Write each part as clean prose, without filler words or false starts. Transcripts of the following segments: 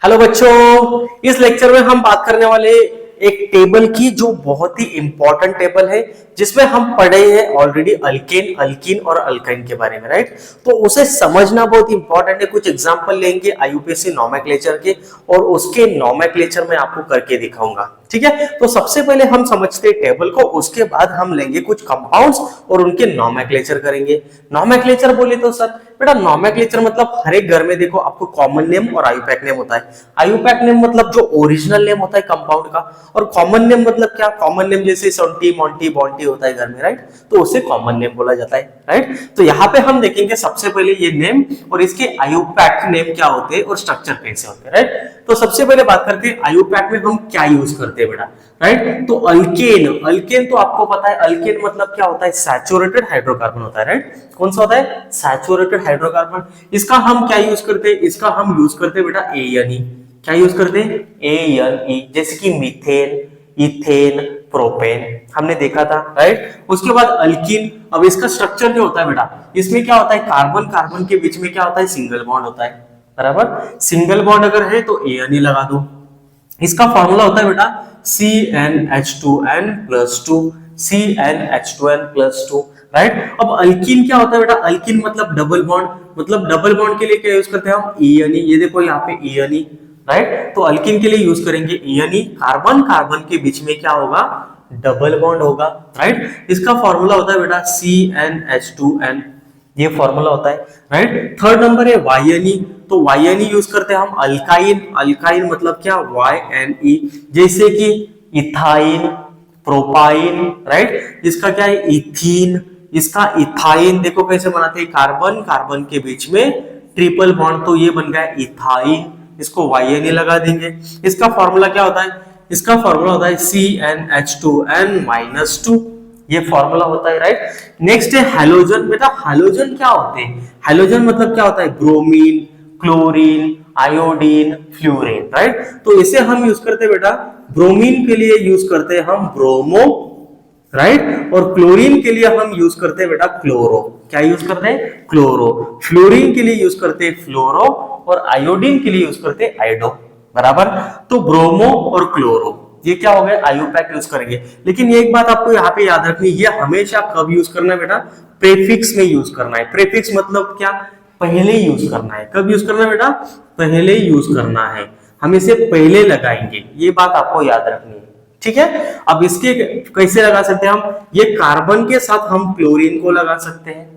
Hello बच्चों, इस lecture में हम बात करने वाले एक टेबल की जो बहुत ही इंपॉर्टेंट टेबल है, जिसमें हम पढ़े हैं ऑलरेडी अल्केन, अल्कीन और अल्काइन के बारे में, राइट। तो उसे समझना बहुत इंपॉर्टेंट है। कुछ एग्जांपल लेंगे आईयूपीएससी नोमेनक्लेचर के और उसके नोमेनक्लेचर में आपको करके दिखाऊंगा, ठीक है। तो सबसे पहले हम समझते हैं टेबल को, उसके बाद हम लेंगे कुछ कंपाउंड्स और उनके नोमेनक्लेचर करेंगे। नोमेनक्लेचर बोले तो सर बेटा नोमेनक्लेचर मतलब हर एक घर में देखो आपको कॉमन नेम और आईयूपैक नेम होता है। आईयूपैक नेम मतलब जो ओरिजिनल नेम होता है कंपाउंड का, और कॉमन नेम मतलब क्या, कॉमन नेम जैसे सोंटी मोंटी बॉन्टी होता है घर में, राइट। तो उसे कॉमन नेम बोला जाता है, राइट। तो यहाँ पे हम देखेंगे सबसे पहले ये नेम और इसके आईयूपैक नेम क्या होते हैं और स्ट्रक्चर कैसे होते हैं, राइट। तो सबसे पहले बात करते हैं आईयूपैक में हम क्या यूज करते हैं बेटा, राइट। तो अल्केन, अल्केन तो आपको पता है अल्केन मतलब क्या होता है, सैचुरेटेड हाइड्रोकार्बन होता है, राइट। कौन सा होता है, सैचुरेटेड हाइड्रोकार्बन। इसका हम क्या यूज करते हैं, इसका हम यूज करते हैं बेटा एएनई। क्या यूज करते हैं, एएनई, जैसे कि मीथेन, इथेन, प्रोपेन हमने देखा था, राइट। उसके बाद अल्कीन, अब इसका स्ट्रक्चर क्या होता है बेटा, इसमें क्या होता है, कार्बन कार्बन के बीच में क्या होता है, सिंगल बॉन्ड होता है, बराबर। सिंगल बॉन्ड अगर है तो एएनई लगा दो। इसका फॉर्मूला होता है बेटा CnH2n+2, CnH2n+2, राइट। अब अल्कीन क्या होता है बेटा, अल्कीन मतलब डबल बॉन्ड, मतलब डबल बॉन्ड के लिए क्या यूज करते हैं हम, एएनई। ये देखो यहाँ पे एएनई, राइट। तो अल्कीन के लिए यूज करेंगे एएनई। कार्बन कार्बन के बीच में क्या होगा, डबल बॉन्ड होगा, राइट। इसका फॉर्मूला होता है बेटा CnH2n, ये फॉर्मूला होता है, राइट। थर्ड नंबर है वायनी, तो वायनी यूज करते हैं हम अल्काइन। अल्काइन मतलब क्या, YNE, जैसे कि इथाइन, प्रोपाइन, राइट। इसका क्या है, इथीन। इसका इथाइन देखो कैसे बनाते हैं, कार्बन कार्बन के बीच में ट्रिपल बॉन्ड, तो ये बन गया इथाइन। इसको YNE लगा देंगे। इसका फॉर्मूला क्या होता है, इसका फॉर्मूला होता है CnH2n-2, ये फॉर्मूला होता है, राइट। नेक्स्ट है हैलोजन। बेटा हैलोजन क्या होते हैं, हैलोजन मतलब क्या होता है, bromine, chlorine, iodine, fluorine, right. तो इसे हम यूज करते हैं बेटा, ब्रोमीन के लिए यूज करते हैं हम ब्रोमो, राइट। और क्लोरीन के लिए हम यूज करते हैं बेटा क्लोरो। क्या यूज करते हैं, क्लोरो। फ्लोरीन के लिए यूज करते हैं फ्लोरो और आयोडीन के लिए यूज करते हैं आयोडो, बराबर। तो ब्रोमो और क्लोरो ये क्या हो गए, आईयूपैक यूज करेंगे। लेकिन एक बात आपको यहाँ पे याद रखनी, ये हमेशा कब यूज करना है बेटा, प्रीफिक्स में यूज करना है। प्रीफिक्स मतलब क्या, पहले यूज करना है। कब यूज करना है बेटा, पहले यूज करना है, हम इसे पहले लगाएंगे, ये बात आपको याद रखनी है, ठीक है। अब इसके कैसे लगा सकते हैं हम, ये कार्बन के साथ हम क्लोरीन को लगा सकते हैं।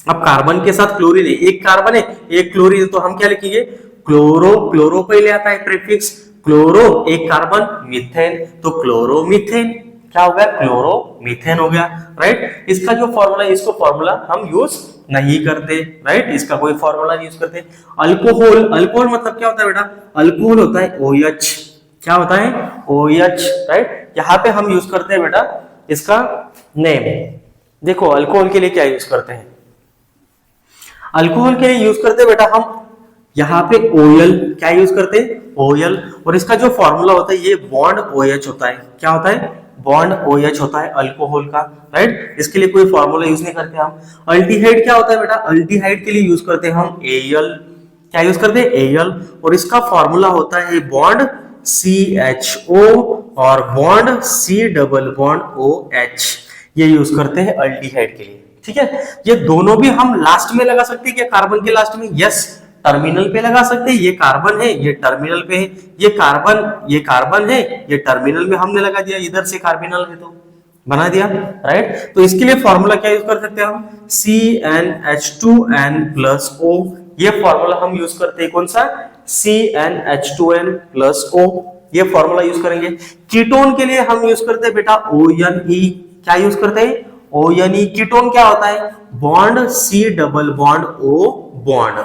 अब कार्बन के साथ क्लोरीन है, एक कार्बन है एक क्लोरीन है, तो हम क्या लिखेंगे, क्लोरो, क्लोरो पहले आता है प्रीफिक्स, क्लोरो एक कार्बन मीथेन, तो क्लोरोमीथेन, क्या हो गया, क्लोरोमीथेन हो गया, राइट। इसका जो फॉर्मूला है, इसको फॉर्मूला हम यूज नहीं करते, राइट। इसका कोई फॉर्मूला नहीं यूज करते। अल्कोहल, अल्कोहल मतलब क्या होता है बेटा, अल्कोहल होता है OH। क्या होता है, OH, राइट। यहाँ पे हम यूज करते हैं बेटा इसका नेम। देखो अल्कोहल के लिए क्या यूज करते हैं, अल्कोहल के लिए यूज करते हैं बेटा हम यहाँ पे OL, क्या यूज करते हैं, OL। और इसका जो फॉर्मूला होता है ये बॉन्ड OH होता है। क्या होता है, बॉन्ड OH होता है अल्कोहल का, राइट। इसके लिए कोई फॉर्मूला यूज नहीं करते हम। अल्डिहाइड क्या होता है बेटा, अल्डिहाइड के लिए यूज करते हैं हम AL। क्या यूज करते हैं, AL। और इसका फॉर्मूला होता है बॉन्ड CHO और bond C double bond OH, ये यूज करते हैं अल्डिहाइड के लिए, ठीक है। ये दोनों भी हम लास्ट में लगा सकते हैं क्या, कार्बन के लास्ट में, यस, टर्मिनल पे लगा सकते हैं। ये कार्बन है, ये टर्मिनल पे है, ये कार्बन है, ये टर्मिनल में हमने लगा दिया, इधर से कार्बिनल है तो बना दिया, राइट। तो इसके लिए फॉर्मूला क्या यूज कर सकते हैं हम, CnH2n+O, ये फॉर्मूला हम यूज करते हैं, कौन सा, CnH2n+O, ये फॉर्मूला यूज करेंगे। कीटोन के लिए हम यूज करते हैं बेटा ONE। क्या यूज करते हैं, ONE। कीटोन क्या होता है, bond C double bond O bond,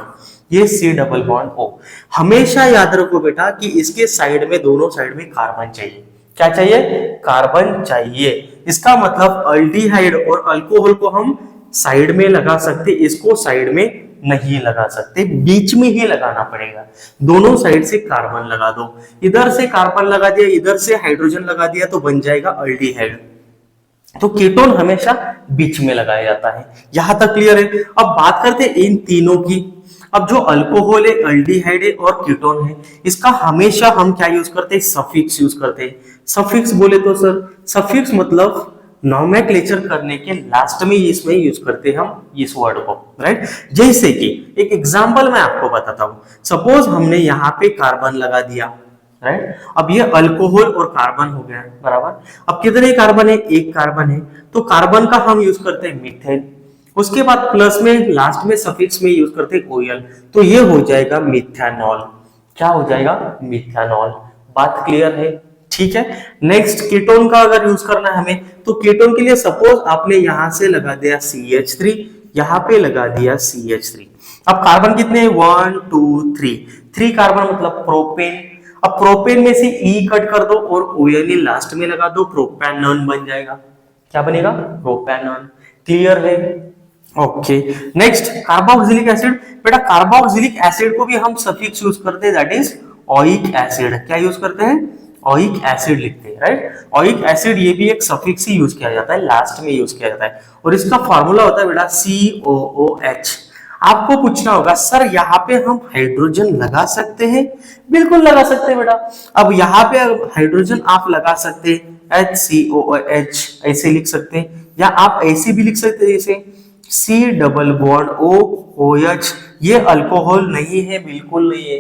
ये C डबल बॉन्ड O। हमेशा याद रखो बेटा कि इसके साइड में, दोनों साइड में कार्बन चाहिए। क्या चाहिए, कार्बन चाहिए। इसका मतलब अल्डिहाइड और अल्कोहल को हम साइड में लगा सकते, इसको साइड में नहीं लगा सकते, बीच में ही लगाना पड़ेगा। दोनों साइड से कार्बन लगा दो, इधर से कार्बन लगा दिया, इधर से हाइड्रोजन लगा दिया, तो बन जाएगा अल्डिहाइड। तो कीटोन हमेशा बीच में लगाया जाता है। यहां तक क्लियर है। अब बात करते हैं इन तीनों की। अब जो अल्कोहल है, अल्डिहाइड है और कीटोन है, इसका हमेशा हम क्या यूज करते हैं, सफिक्स यूज करते हैं। सफिक्स बोले तो सर, सफिक्स मतलब नॉमेक्लेचर करने के लास्ट में इसमें यूज करते हैं हम इस वर्ड को, राइट। जैसे कि एक एग्जांपल मैं आपको बताता हूं, सपोज हमने यहाँ पे कार्बन लगा दिया, राइट। अब ये अल्कोहल और कार्बन हो गया, बराबर। अब कितने कार्बन है, एक कार्बन है, तो कार्बन का हम यूज करते हैं मीथेन। उसके बाद प्लस में लास्ट में सफिक्स में यूज करते हैं ओएल, तो ये हो जाएगा मिथेनॉल। क्या हो जाएगा, मिथेनॉल। बात क्लियर है, ठीक है। नेक्स्ट कीटोन का अगर यूज करना है हमें, तो कीटोन के लिए सपोज आपने यहां से लगा दिया CH3, यहां पे लगा दिया CH3। अब कार्बन कितने हैं, 1 2 3 कार्बन मतलब प्रोपेन। अब प्रोपेन में से ई कट कर दो और ओएल लास्ट में लगा दो, प्रोपेनॉन बन जाएगा। क्या बनेगा, प्रोपेनॉन। क्लियर है, ओके। Next carboxylic acid. बेटा कार्बोक्सिलिक एसिड को भी हम सफिक्स यूज करते हैं, दैट इज ओइक एसिड। क्या यूज करते हैं, ओइक एसिड लिखते हैं, राइट। ओइक एसिड ये भी एक सफिक्स ही यूज किया जाता है, लास्ट में यूज किया जाता है, और इसका फॉर्मूला होता है बेटा COOH। आपको पूछना होगा सर यहाँ पे हम हाइड्रोजन लगा सकते हैं, बिल्कुल लगा सकते हैं बेटा। अब यहाँ पे हाइड्रोजन आप लगा सकते हैं HCOOH ऐसे लिख सकते हैं, या आप ऐसे भी लिख सकते हैं जैसे C डबल बॉन्ड OOH। ये अल्कोहल नहीं है, बिल्कुल नहीं है,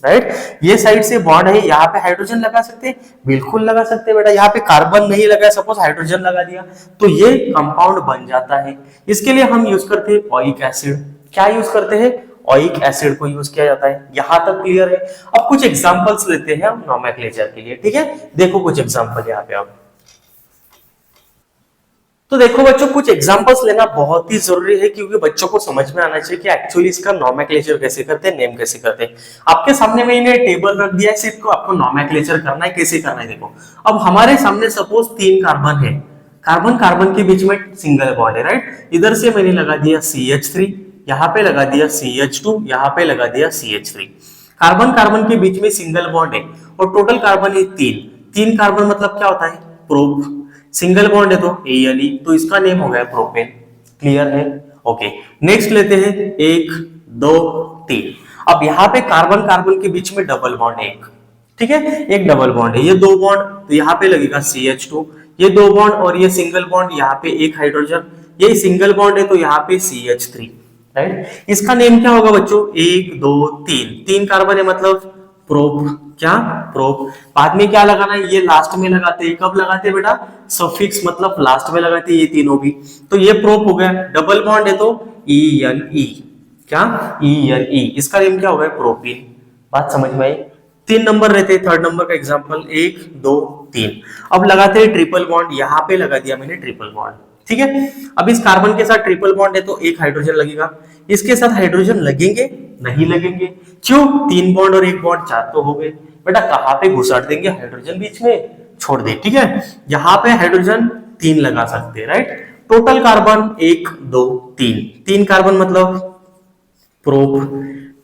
राइट। ये साइड से बॉन्ड है, यहाँ पे हाइड्रोजन लगा सकते हैं, बिल्कुल लगा सकते हैं बेटा। यहाँ पे कार्बन नहीं लगा, सपोज हाइड्रोजन लगा दिया, तो ये कंपाउंड बन जाता है। इसके लिए हम यूज करते हैं ओइक एसिड। क्या यूज करते हैं, ओइक एसिड को यूज किया जाता है। यहां तक क्लियर है। अब कुछ एग्जांपल्स लेते हैं हम नोमेनक्लेचर के लिए, ठीक है। देखो कुछ एग्जांपल यहाँ पे आप, तो देखो बच्चों कुछ एग्जांपल्स लेना बहुत ही जरूरी है, क्योंकि बच्चों को समझ में आना चाहिए कि एक्चुअली इसका नोमेनक्लेचर कैसे करते हैं, नेम कैसे करते हैं। आपके सामने मैंने टेबल रख दिया है, सिर्फ को आपको नोमेनक्लेचर करना है, कैसे करना है देखो। अब हमारे सामने सपोज 3 कार्बन है, कार्बन कार्बन के बीच में सिंगल बॉन्ड है, राइट। इधर से मैंने लगा दिया CH3, यहाँ पे लगा दिया CH2, यहाँ पे लगा दिया CH3। कार्बन कार्बन के बीच में सिंगल बॉन्ड है और टोटल कार्बन है 3 कार्बन मतलब क्या होता है, प्रोप। सिंगल बॉन्ड है तो ALE, तो इसका नेम हो गया प्रोपेन। क्लियर है, ओके। नेक्स्ट लेते हैं 1 2 3। अब यहाँ पे कार्बन कार्बन के बीच में डबल बॉन्ड है एक, ठीक है, एक डबल बॉन्ड है, ये 2 बॉन्ड, तो यहाँ पे लगेगा CH2, ये 2 बॉन्ड और ये सिंगल बॉन्ड, यहाँ पे एक हाइड्रोजन, ये सिंगल बॉन्ड है तो यहाँ पे CH3, राइट। इसका नेम क्या होगा बच्चों, 1 2 3 कार्बन है मतलब प्रोप। क्या, प्रोप। बाद में क्या लगाना है, ये लास्ट में लगाते हैं। कब लगाते हैं बेटा, सफिक्स मतलब लास्ट में लगाते हैं, ये तीनों भी, तो ये प्रोप हो गया। डबल बॉन्ड है तो ENE। क्या, ENE। इसका नेम क्या होगा, प्रोपीन। बात समझ में आई। 3 नंबर रहते हैं, थर्ड नंबर का एग्जांपल 1 2 3। अब लगाते हैं ट्रिपल बॉन्ड, यहाँ पे लगा दिया मैंने ट्रिपल बॉन्ड, ठीक है। अब इस कार्बन के साथ ट्रिपल बॉन्ड है तो एक हाइड्रोजन लगेगा, इसके साथ हाइड्रोजन लगेंगे, नहीं लगेंगे, क्यों, 3 बॉन्ड और 1 बॉन्ड 4 तो हो गए। बेटा कहाँ पे घुसाड़ देंगे, हाइड्रोजन बीच में छोड़ दे, ठीक है। यहाँ पे हाइड्रोजन 3 लगा सकते हैं, राइट। टोटल कार्बन 1 2 3 कार्बन मतलब प्रोप।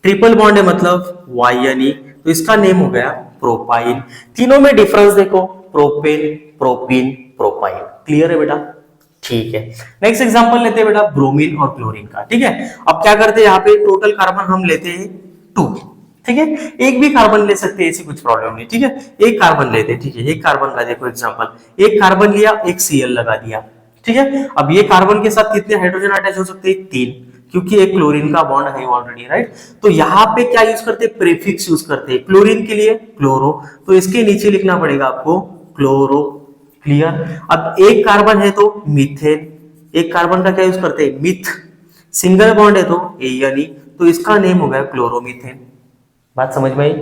ट्रिपल बॉन्ड है मतलब YNE, तो इसका नेम हो गया प्रोपाइन। तीनों में डिफरेंस देखो, प्रोपेन प्रोपीन प्रोपाइन। क्लियर है बेटा, ठीक है। नेक्स्ट एग्जांपल लेते हैं बेटा ब्रोमीन और क्लोरीन का, ठीक है। अब क्या करते हैं, यहाँ पे टोटल कार्बन हम लेते हैं 2, ठीक है। एक भी कार्बन ले सकते हैं, ऐसी कुछ प्रॉब्लम नहीं, ठीक है। एक कार्बन लेते हैं, ठीक है। एक कार्बन का देखो एग्जांपल, एक कार्बन लिया, एक Cl लगा दिया, ठीक है। अब ये कार्बन के साथ कितने हाइड्रोजन अटैच हो सकते हैं, 3, क्योंकि एक क्लोरीन का बॉन्ड है ऑलरेडी, राइट। तो यहाँ पे क्या यूज करते हैं, प्रीफिक्स यूज करते हैं। क्लोरीन के लिए क्लोरो, तो इसके नीचे लिखना पड़ेगा आपको क्लोरो। क्लियर। अब एक कार्बन है तो मीथेन, एक कार्बन का क्या यूज करते हैं, मिथ। सिंगल बॉन्ड है तो ANE, तो इसका नेम हो गया क्लोरोमीथेन। बात समझ में आई।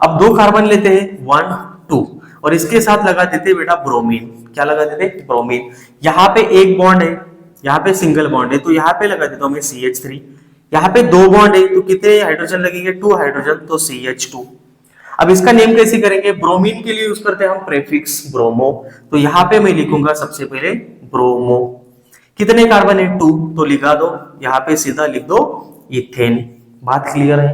अब 2 कार्बन लेते हैं 1 2 और इसके साथ लगा देते हैं बेटा ब्रोमीन। क्या लगा देते हैं, ब्रोमीन। यहाँ पे एक बॉन्ड है, यहाँ पे सिंगल बॉन्ड है, तो यहाँ पे लगा देता हूं मैं CH3। यहाँ पे 2 बॉन्ड है तो कितने हाइड्रोजन लगेंगे, 2 हाइड्रोजन, तो CH2। अब इसका नेम कैसे करेंगे, ब्रोमीन के लिए यूज करते हैं हम प्रेफिक्स ब्रोमो, तो यहाँ पे मैं लिखूंगा सबसे पहले ब्रोमो। कितने कार्बन है, 2, तो लिखा दो, यहाँ पे सीधा लिख दो इथेन। बात क्लियर है,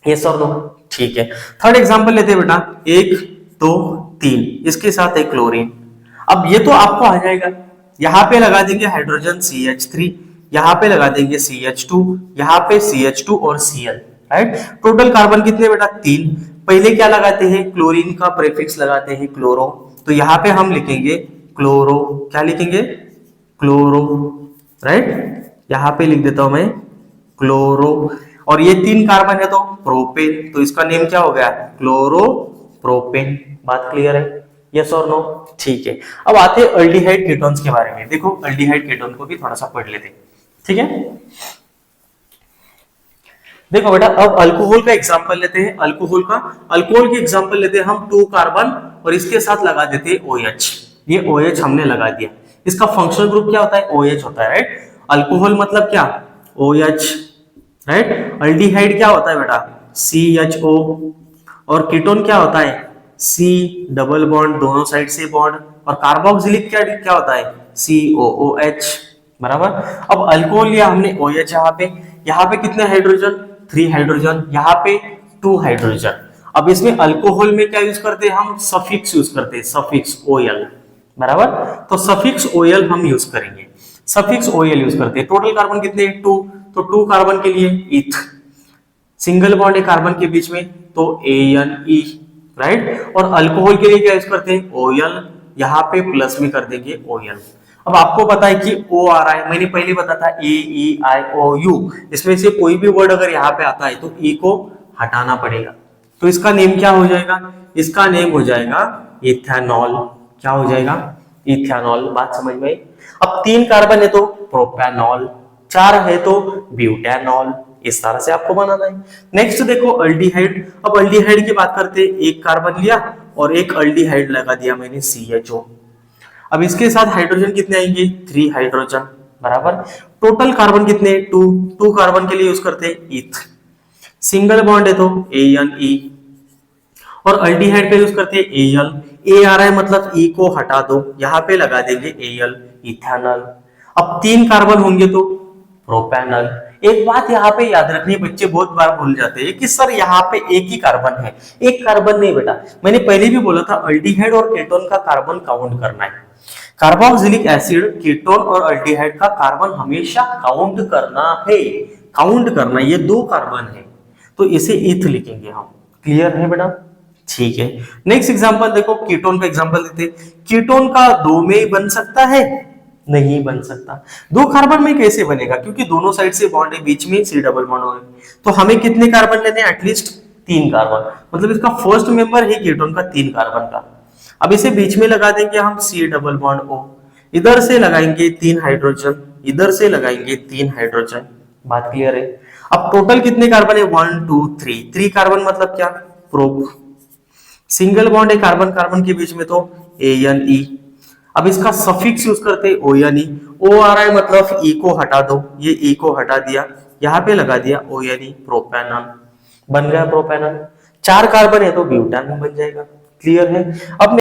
यस और नो, ठीक है। थर्ड एग्जांपल लेते हैं बेटा 1 2 3, इसके साथ है क्लोरीन। अब ये तो आपको आ जाएगा, यहाँ पे लगा देंगे हाइड्रोजन CH3, यहाँ पे लगा देंगे CH2, यहाँ पे CH2 और Cl, राइट। टोटल कार्बन कितने बेटा 3। पहले क्या लगाते हैं, क्लोरीन का प्रीफिक्स लगाते हैं क्लोरो, तो यहाँ पे हम लिखेंगे क्लोरो, क्या लिखेंगे, क्लोरो, राइट। यहाँ पे लिख देता हूं मैं क्लोरो, और ये 3 कार्बन है तो प्रोपेन, तो इसका नेम क्या हो गया, क्लोरो प्रोपेन। बात क्लियर है, यस और नो, ठीक है। अब आते हैं अल्डिहाइड कीटोन्स के बारे में। देखो अल्डिहाइड कीटोन को भी थोड़ा सा पढ़ लेते हैं, ठीक है। देखो बेटा अब अल्कोहल का एग्जांपल लेते हैं, अल्कोहल के एग्जांपल लेते हैं हम 2 कार्बन और इसके साथ लगा देते हैं OH। ये OH हमने लगा दिया, इसका फंक्शनल ग्रुप क्या होता है, OH होता है, राइट। अल्कोहल मतलब क्या, OH, राइट। अल्डिहाइड क्या होता है बेटा, CHO, और कीटोन क्या होता है, C डबल बॉन्ड, दोनों साइड से बॉन्ड, और कार्बोक्सिलिक क्या क्या होता है, COOH, बराबर। अब अल्कोहल लिया हमने OH, यहाँ पे कितने हाइड्रोजन, 3 हाइड्रोजन, यहाँ पे 2 हाइड्रोजन। अब इसमें अल्कोहल में क्या यूज करते हैं हम, सफिक्स यूज करते हैं, सफिक्स OL, बराबर। तो सफिक्स OL हम यूज करेंगे, सफिक्स OL यूज करते हैं। टोटल कार्बन कितने, 2, तो 2 कार्बन के लिए इथ, सिंगल बॉन्ड है कार्बन के बीच में तो ANE, राइट। और अल्कोहल के लिए क्या यूज करते हैं, OL, यहाँ पे प्लस में कर देंगे OL। अब आपको पता है कि O आ रहा है, मैंने पहले बताया था AEIOU, इसमें से कोई भी वर्ड अगर यहाँ पे आता है तो E को हटाना पड़ेगा, तो इसका नेम क्या हो जाएगा, इसका नेम हो जाएगा इथेनॉल। क्या हो जाएगा, इथेनॉल। बात समझ में आई। अब 3 कार्बन है तो प्रोपेनॉल, 4 है तो ब्यूटेनॉल, इस तरह से आपको बनाना है। नेक्स्ट देखो अल्डिहाइड, अब अल्डिहाइड की बात करते हैं, 1 कार्बन लिया और एक अल्डिहाइड लगा दिया मैंने CHO। अब इसके साथ हाइड्रोजन कितने आएंगे, 3 हाइड्रोजन, बराबर। टोटल कार्बन कितने, 2 कार्बन के लिए यूज करते हैं इथ, सिंगल बॉन्ड है तो ANE, और अल्डिहाइड का यूज करते हैं AL, A आ रहा है मतलब E को हटा दो, यहाँ पे लगा देंगे AL, इथेनॉल। अब 3 कार्बन होंगे तो प्रोपेनॉल। एक बात यहाँ पे याद रखनी, बच्चे बहुत बार भूल जाते हैं कि सर यहाँ पे एक ही कार्बन है, एक कार्बन नहीं बेटा, मैंने पहले भी बोला था अल्डिहाइड और कीटोन का कार्बन काउंट करना है। कार्बोक्सिलिक एसिड, कीटोन और अल्डिहाइड का कार्बन हमेशा काउंट करना है, काउंट करना, ये 2 कार्बन है तो इसे इथ लिखेंगे हम। क्लियर है बेटा, ठीक है। नेक्स्ट एग्जांपल देखो, कीटोन का एग्जांपल देते हैं। कीटोन का 2 में ही बन सकता है, नहीं बन सकता। 2 कार्बन में कैसे बनेगा, क्योंकि दोनों साइड से बॉन्ड है, बीच में C डबल बॉन्ड है, तो हमें कितने कार्बन लेने हैं, एटलीस्ट 3 कार्बन, मतलब इसका फर्स्ट मेंबर है कीटोन का 3 कार्बन का। अब इसे बीच में लगा देंगे हम C डबल बॉन्ड O, इधर से लगाएंगे 3 हाइड्रोजन, इधर से लगाएंगे 3 हाइड्रोजन। बात क्लियर है। अब टोटल कितने कार्बन है, 1 2 3, 3 कार्बन मतलब क्या, प्रोप, सिंगल बॉन्ड है कार्बन कार्बन के बीच में तो ANE। अब इसका सफिक्स यूज करते हैं ONE, O आ रहा है मतलब E को हटा दो, ये E को हटा दिया, यहाँ पे लगा दिया ONE, प्रोपेनॉल, बन गया प्रोपेनॉल। 4 कार्बन है तो ब्यूटान बन जाएगा। क्लियर है। अब